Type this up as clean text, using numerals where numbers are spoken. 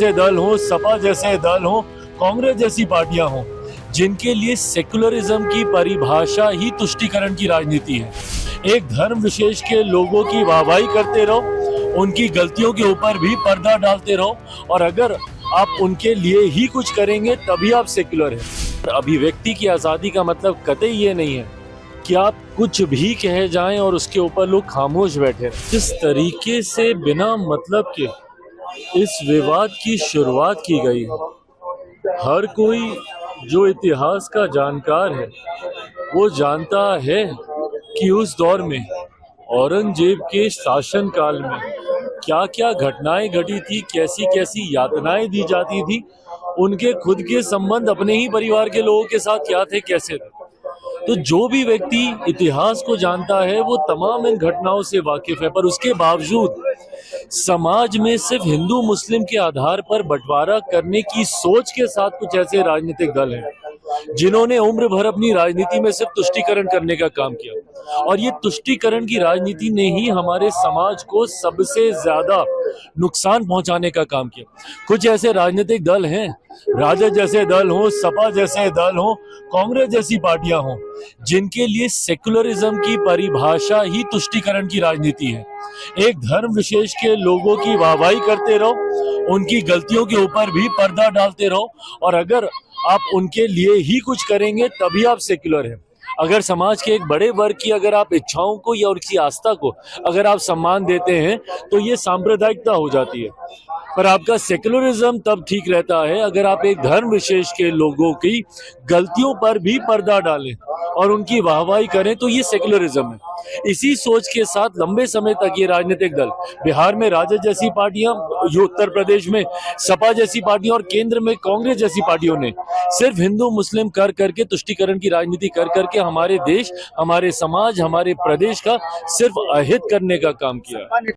जैसे दल हों, सपा जैसे दल हों, कांग्रेस जैसी पार्टियां हों, जिनके लिए सेक्युलरिज्म की परिभाषा ही तुष्टीकरण की राजनीति है। एक धर्म विशेष के लोगों की वाहवाही करते रहो, उनकी गलतियों के ऊपर भी पर्दा डालते रहो, और अगर आप उनके लिए ही कुछ करेंगे तभी आप सेक्युलर हैं। अभिव्यक्ति की आज़ादी का मतलब कतई ये नहीं है कि आप कुछ भी कहे जाएं और उसके ऊपर लोग खामोश बैठे। जिस तरीके से बिना मतलब के इस विवाद की शुरुआत की गई है, हर कोई जो इतिहास का जानकार है वो जानता है कि उस दौर में औरंगजेब के शासनकाल में क्या क्या घटनाएं घटी थी, कैसी कैसी यातनाएं दी जाती थी, उनके खुद के संबंध अपने ही परिवार के लोगों के साथ क्या थे, कैसे थे। तो जो भी व्यक्ति इतिहास को जानता है वो तमाम इन घटनाओं से वाकिफ है, पर उसके बावजूद समाज में सिर्फ हिंदू मुस्लिम के आधार पर बंटवारा करने की सोच के साथ कुछ ऐसे राजनीतिक दल हैं जिन्होंने उम्र भर अपनी राजनीति में सिर्फ तुष्टीकरण करने का काम किया, और ये तुष्टीकरण की राजनीति ने ही हमारे समाज को सबसे ज्यादा नुकसान पहुंचाने का काम किया। कुछ ऐसे राजनीतिक दल हैं, राजद जैसे दल हों, सपा जैसे दल हों, कांग्रेस जैसी पार्टियां हों, जिनके लिए सेक्युलरिज्म की परिभाषा ही तुष्टीकरण की राजनीति है। एक धर्म विशेष के लोगों की वाहवाही करते रहो, उनकी गलतियों के ऊपर भी पर्दा डालते रहो, और अगर आप उनके लिए ही कुछ करेंगे तभी आप सेक्युलर हैं। अगर समाज के एक बड़े वर्ग की अगर आप इच्छाओं को या उनकी आस्था को अगर आप सम्मान देते हैं तो ये सांप्रदायिकता हो जाती है। पर आपका सेक्युलरिज्म तब ठीक रहता है अगर आप एक धर्म विशेष के लोगों की गलतियों पर भी पर्दा डालें और उनकी वाहवाही करें, तो ये सेक्युलरिज्म है। इसी सोच के साथ लंबे समय तक ये राजनीतिक दल, बिहार में राजद जैसी पार्टियां, उत्तर प्रदेश में सपा जैसी पार्टियां और केंद्र में कांग्रेस जैसी पार्टियों ने सिर्फ हिंदू मुस्लिम कर करके तुष्टीकरण की राजनीति कर करके हमारे देश, हमारे समाज, हमारे प्रदेश का सिर्फ अहित करने का काम किया।